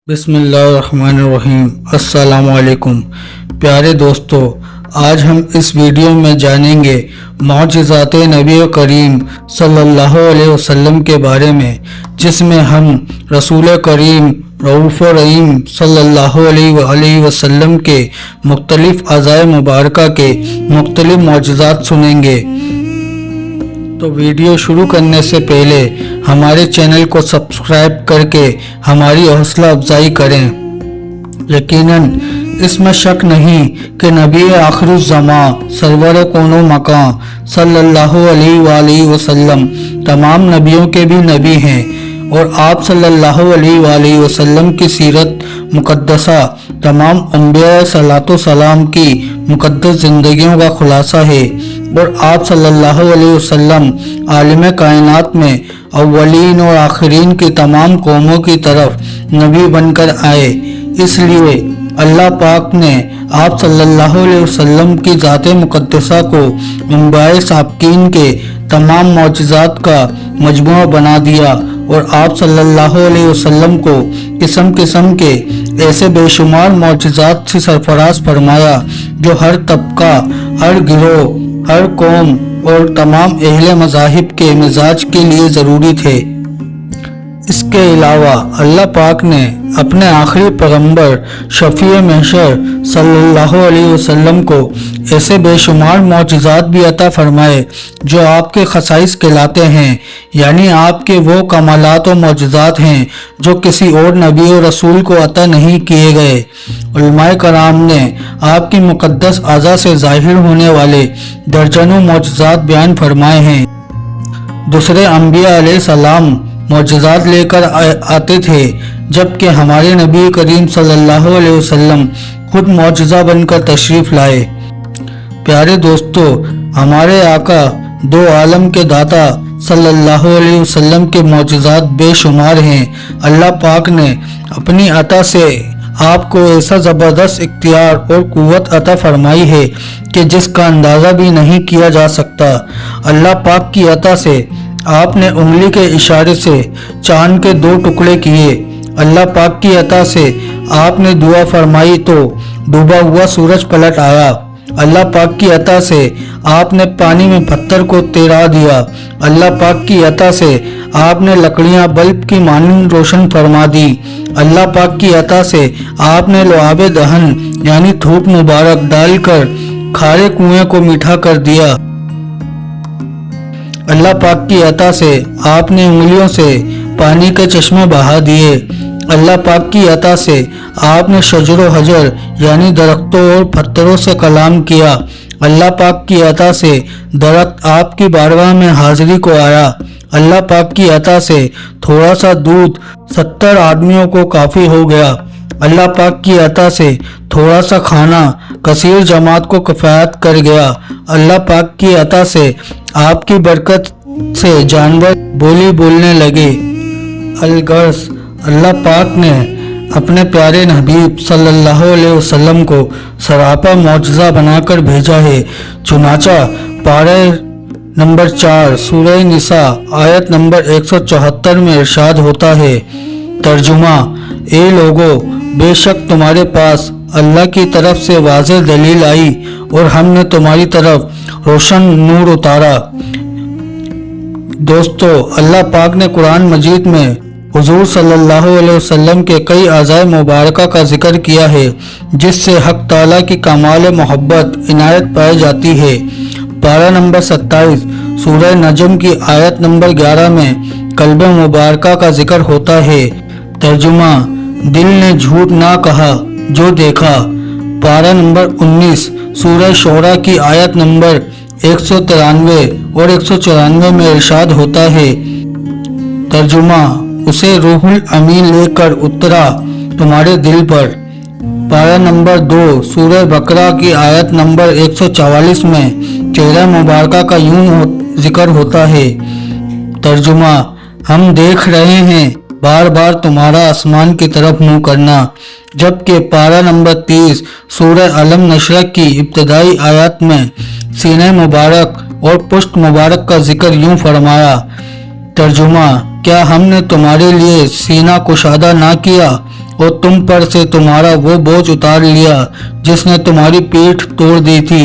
बिस्मिल्लाहिर्रहमानिर्रहीम। अस्सलामुअलैकुम प्यारे दोस्तों, आज हम इस वीडियो में जानेंगे मौजिज़ात नबी करीम सल्लल्लाहु अलैहि वसल्लम के बारे में, जिसमें हम रसूल करीम रऊफ़ रहीम सल्लल्लाहु अलैहि वसल्लम के मुख्तलिफ़ अज़ाए मुबारका के मुख्तलिफ़ मौजिज़ात सुनेंगे। तो वीडियो शुरू करने से पहले हमारे चैनल को सब्सक्राइब करके हमारी हौसला अफजाई करें। यकीनन इसमें शक नहीं कि नबी आखिरुज़्ज़मा सरवर कोनो मकां सल्लल्लाहु अलैहि वसल्लम तमाम नबियों के भी नबी हैं और आप सल्लल्लाहु अलैहि वसल्लम की सीरत मुक़द्दसा तमाम अंबिया सलातो सलाम की मुक़द्दस ज़िंदगियों का खुलासा है और आप सल्लल्लाहु अलैहि वसल्लम आलिम कायनात में अव्वलीन और आखिरीन की तमाम कौमों की तरफ नबी बनकर आए। इसलिए अल्लाह पाक ने आप सल्लल्लाहु अलैहि वसल्लम की ज़ात मुक़द्दसा को अंबिया साबकीन के तमाम मौजिज़ात का मजमुआ बना दिया और आप सल्लल्लाहु अलैहि वसल्लम को किस्म किस्म के ऐसे बेशुमार मौजिज़ात से सरफराज फरमाया जो हर तबका, हर गिरोह, हर कौम और तमाम अहले मज़ाहिब के मिजाज के लिए ज़रूरी थे। इसके अलावा अल्लाह पाक ने अपने आखिरी पैगंबर शफ़ी महशर सल्लल्लाहु अलैहि वसल्लम को ऐसे बेशुमार मौजिज़ात भी अता फरमाए जो आपके खसाइस कहलाते हैं, यानी आपके वो कमालात और मौजिज़ात हैं जो किसी और नबी और रसूल को अता नहीं किए गए। उलमाए कराम ने आपकी मुक़द्दस आज़ा से ज़ाहिर होने वाले दर्जनों मौजिज़ात बयान फरमाए हैं। दूसरे अंबिया अलैहिस्सलाम मौजिज़ात लेकर आते थे, जबकि हमारे नबी करीम सल्लल्लाहु अलैहि वसल्लम खुद मौजिज़ा बनकर तशरीफ़ लाए। प्यारे दोस्तों, हमारे आका दो आलम के दाता सल्लल्लाहु अलैहि वसल्लम के मौजिज़ात बेशुमार हैं। अल्लाह पाक ने अपनी अता से आपको ऐसा ज़बरदस्त इख्तियार और कुव्वत अता फरमाई है कि जिसका अंदाज़ा भी नहीं किया जा सकता। अल्लाह पाक की अता से आपने उंगली के इशारे से चांद के दो टुकड़े किए। अल्लाह पाक की अता से आपने दुआ फरमाई तो डूबा हुआ सूरज पलट आया। अल्लाह पाक की अता से आपने पानी में पत्थर को तैरा दिया। अल्लाह पाक की अता से आपने लकड़ियां बल्ब की मानिंद रोशन फरमा दी। अल्लाह पाक की अता से आपने लुआबे दहन यानी थूक मुबारक डालकर खारे कुएं को मीठा कर दिया। अल्लाह पाक की अता से आपने उंगलियों से पानी के चश्मे बहा दिए। अल्लाह पाक की अता से आपने शजरो हजर यानी दरख्तों और पत्थरों से कलाम किया। अल्लाह पाक की अता से दरख्त आपकी बारगाह में हाजिरी को आया। अल्लाह पाक की अता से थोड़ा सा दूध 70 आदमियों को काफ़ी हो गया। अल्लाह पाक की अता से थोड़ा सा खाना कसीर जमात को किफ़ायत कर गया। अल्लाह पाक की अता से आपकी बरकत से जानवर बोली बोलने लगे। अलगर्स अल्लाह पाक ने अपने प्यारे हबीब सल्लल्लाहु अलैहि वसल्लम को सरापा मौजिज़ा बनाकर भेजा है। चुनाचा पारे नंबर 4 सूरह निसा आयत नंबर 174 में इरशाद होता है, तर्जुमा, ए लोगो, बेशक तुम्हारे पास अल्लाह की तरफ से वाज़ेह दलील आई और हमने तुम्हारी तरफ रोशन नूर उतारा। दोस्तों, अल्लाह पाक ने कुरान मजीद में हुजूर सल्लल्लाहु अलैहि वसल्लम के कई अज़ाए मुबारका का जिक्र किया है, जिससे हक़ ताला की कमाल मोहब्बत इनायत पाई जाती है। पारा नंबर 27 सूरह नजम की आयत नंबर 11 में कल्ब मुबारका का जिक्र होता है। तर्जुमा, दिल ने झूठ ना कहा जो देखा। पारा नंबर 19 सूरह शोरा की आयत नंबर 193 और 194 में इरशाद होता है, तर्जुमा, उसे रूहुल अमीन लेकर उतरा तुम्हारे दिल पर। पारा नंबर 2 सूरह बकरा की आयत नंबर 144 में चेहरा मुबारका का यूं जिक्र होता है, तर्जुमा, हम देख रहे हैं बार बार तुम्हारा आसमान की तरफ मुंह करना। जबकि पारा नंबर 30 सूरह अलम नशरा की इब्तदाई आयत में सीने मुबारक और पुष्ट मुबारक का जिक्र यूं फरमाया, तर्जुमा, क्या हमने तुम्हारे लिए सीना कुशादा ना किया और तुम पर से तुम्हारा वो बोझ उतार लिया जिसने तुम्हारी पीठ तोड़ दी थी।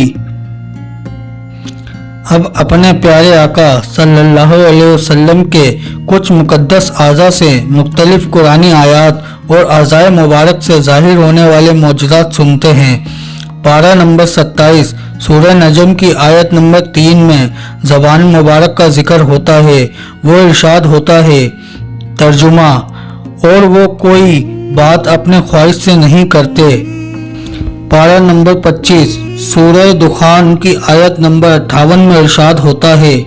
अब अपने प्यारे आका सल्लल्लाहु अलैहि वसल्लम के कुछ मुकद्दस आज़ा से मुख्तलिफ कुरानी आयात और आज़ाए मुबारक से जाहिर होने वाले मौजज़ात सुनते हैं। पारा नंबर 27 सूरह नजम की आयत नंबर 3 में ज़बान मुबारक का जिक्र होता है। वो इरशाद होता है, तर्जुमा, और वो कोई बात अपने ख्वाहिश से नहीं करते। पारा नंबर 25 सूरह दुखान की आयत नंबर 58 में इरशाद होता है,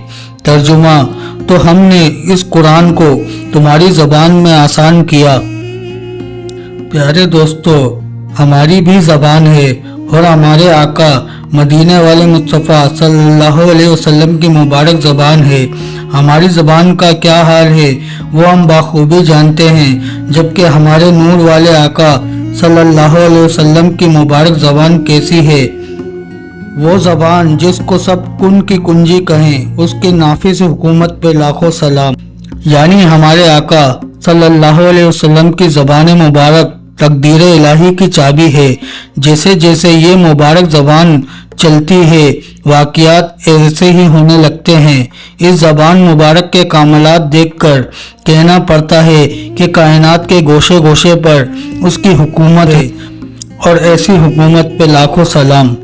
तर्जुमा, तो हमने इस कुरान को तुम्हारी ज़बान में आसान किया। प्यारे दोस्तों, हमारी भी ज़बान है और हमारे आका मदीने वाले मुस्तफ़ा सल्लल्लाहु अलैहि वसल्लम की मुबारक ज़बान है। हमारी ज़बान का क्या हाल है वो हम बाखूबी जानते हैं, जबकि हमारे नूर वाले आका सल्लल्लाहु अलैहि वसल्लम की मुबारक ज़बान कैसी है। वो ज़बान जिसको सब कुन की कुंजी कहें, उसके नाफिस हुकूमत पे लाखों सलाम। यानी हमारे आका सल्लल्लाहु अलैहि वसल्लम की ज़बान मुबारक तकदीर इलाही की चाबी है। जैसे जैसे ये मुबारक ज़बान चलती है, वाक़ियात ऐसे ही होने लगते हैं। इस ज़बान मुबारक के कामलात देखकर कहना पड़ता है कि कायनात के गोशे गोशे पर उसकी हुकूमत है, और ऐसी हुकूमत पे लाखों सलाम।